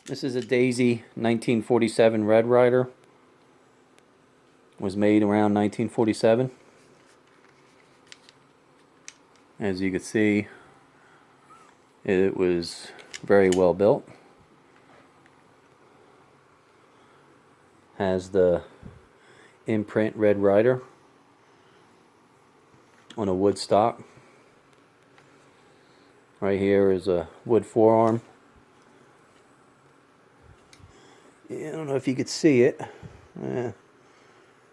This is a Daisy 1947 Red Ryder. Was made around 1947. As you can see, it was very well built. Has the imprint Red Ryder on a wood stock. Right here is a wood forearm. I don't know if you could see it.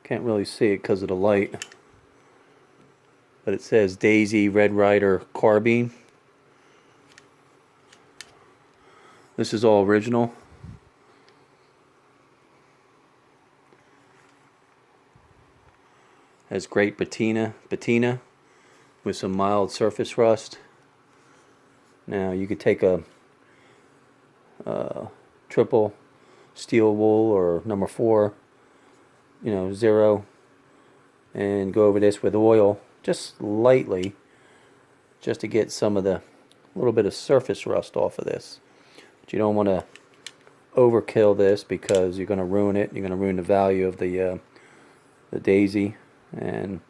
Can't really see it because of the light. But it says Daisy Red Ryder carbine. This is all original. Has great patina with some mild surface rust. Now you could take a triple steel wool or number 4, 0, and go over this with oil just lightly, just to get some of the little bit of surface rust off of this. But you don't want to overkill this because you're going to ruin it. You're going to ruin the value of the Daisy, and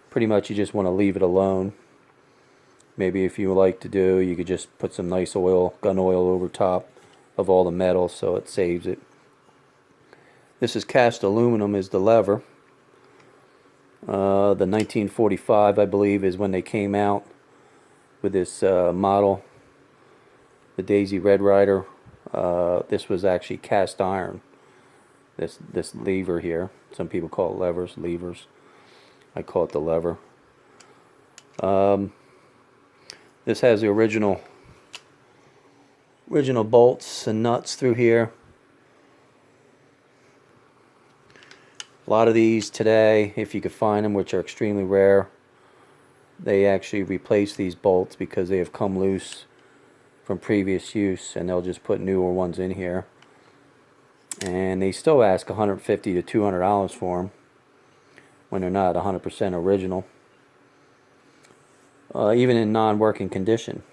pretty much you just want to leave it alone. Maybe if you like to do, you could just put some nice oil, gun oil, over top of all the metal so it saves it. This is cast aluminum is the lever. The 1945, I believe, is when they came out with this model, the Daisy Red Ryder. This was actually cast iron. This lever here. Some people call it levers. I call it the lever. This has the original bolts and nuts through here. A lot of these today, if you could find them, which are extremely rare, they actually replace these bolts because they have come loose from previous use, and they'll just put newer ones in here. And they still ask $150 to $200 for them when they're not 100% original, even in non-working condition.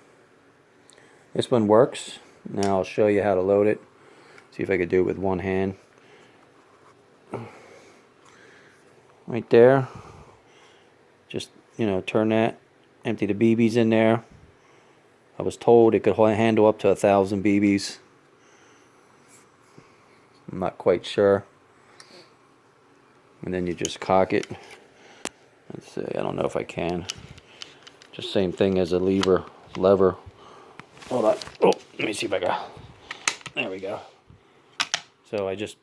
This one works. Now I'll show you how to load it. See if I could do it with one hand. Right there. Just, turn that. Empty the BBs in there. I was told it could handle up to 1,000 BBs. I'm not quite sure. And then you just cock it. Let's see, I don't know if I can. Just same thing as a lever. Hold on. Oh, let me see if I got. There we go. So I just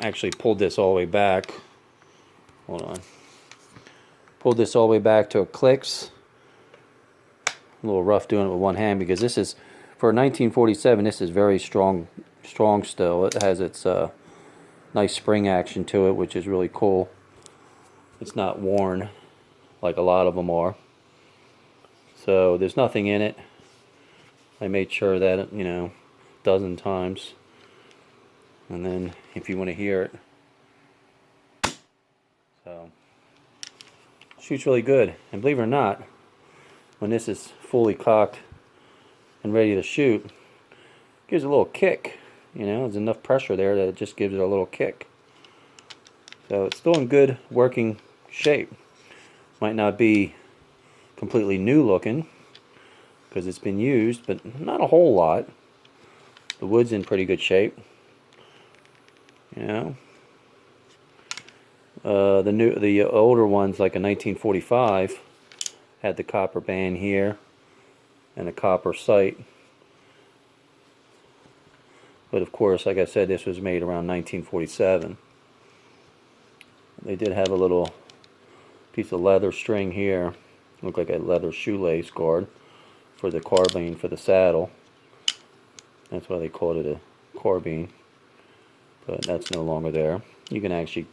actually pulled this all the way back. Hold on. Pulled this all the way back till it clicks. A little rough doing it with one hand because this is, for 1947, this is very strong still. It has its nice spring action to it, which is really cool. It's not worn like a lot of them are. So there's nothing in it. I made sure that, a dozen times. And then if you want to hear it. So, shoots really good. And believe it or not, when this is fully cocked and ready to shoot, it gives it a little kick. There's enough pressure there that it just gives it a little kick. So it's still in good working shape. Might not be completely new looking because it's been used, but not a whole lot. The wood's in pretty good shape. The older ones, like a 1945, had the copper band here and a copper sight. But of course, like I said, this was made around 1947. They did have a little piece of leather string here, looked like a leather shoelace guard for the carbine for the saddle. That's why they called it a carbine. But that's no longer there. You can actually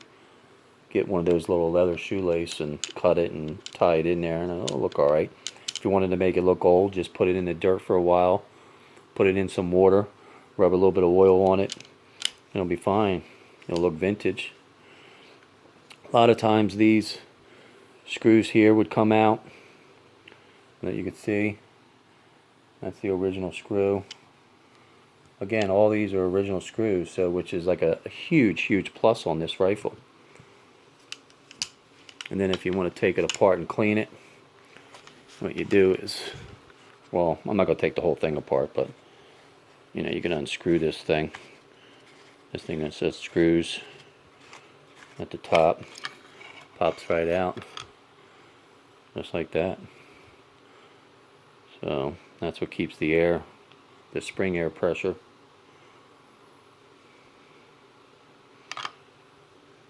get one of those little leather shoelace and cut it and tie it in there, and it'll look alright. If you wanted to make it look old, just put it in the dirt for a while, put it in some water, rub a little bit of oil on it, and it'll be fine. It'll look vintage. A lot of times these screws here would come out that you can see. That's the original screw. Again, all these are original screws, so which is like a huge plus on this rifle. And then if you want to take it apart and clean it, what you do is, well, I'm not going to take the whole thing apart, but you know, you can unscrew this thing. This thing that says screws at the top pops right out, just like that. So that's what keeps the air, the spring air pressure,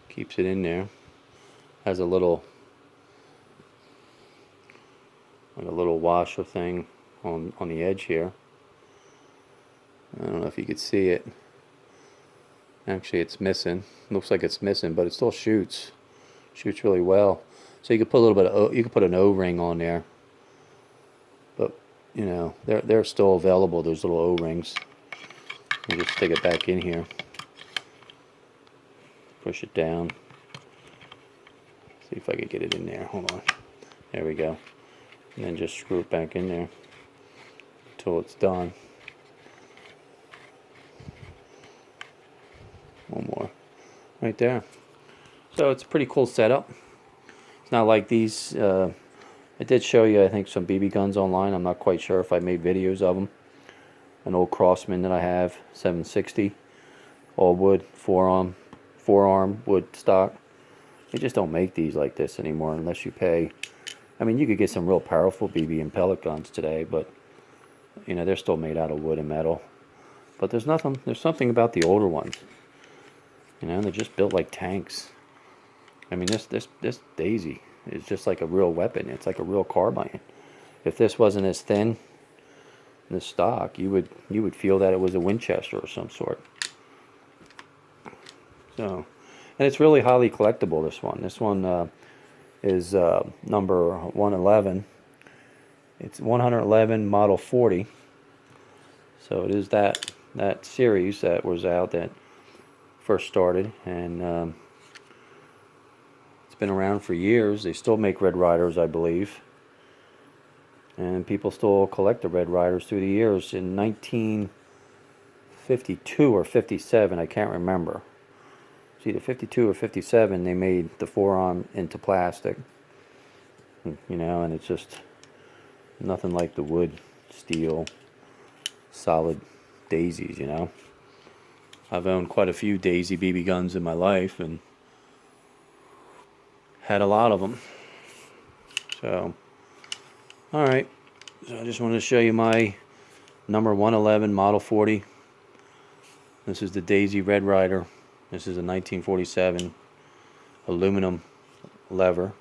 keeps it in there. Has a little, like a little washer thing on the edge here. I don't know if you could see it. Actually, it's missing. Looks like it's missing, but it still shoots. Shoots really well. So you could put a little bit of, you could put an O-ring on there. But you know, they're still available. Those little O-rings. You just stick it back in here. Push it down. See if I can get it in there. Hold on. There we go. And then just screw it back in there until it's done. One more. Right there. So it's a pretty cool setup. It's not like these. I did show you, I think, some BB guns online. I'm not quite sure if I made videos of them. An old Crossman that I have, 760. All wood, forearm wood stock. They just don't make these like this anymore unless you pay. I mean, you could get some real powerful BB and pellet guns today, but you know, they're still made out of wood and metal. But there's something about the older ones. You know, they're just built like tanks. I mean, this Daisy is just like a real weapon. It's like a real carbine. If this wasn't as thin, this stock, you would feel that it was a Winchester or some sort. So. And it's really highly collectible, this one. This one is number 111. It's 111 Model 40. So it is that series that was out that first started. And it's been around for years. They still make Red Ryders, I believe. And people still collect the Red Ryders through the years. In 1952 or 57, I can't remember. Either 52 or 57, they made the forearm into plastic, you know, and it's just nothing like the wood, steel, solid Daisies, you know. I've owned quite a few Daisy BB guns in my life and had a lot of them. So, alright, so I just wanted to show you my number 111 Model 40. This is the Daisy Red Ryder. This is a 1947 aluminum lever.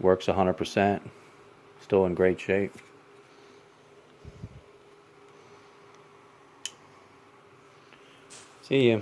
Works 100%. Still in great shape. See ya.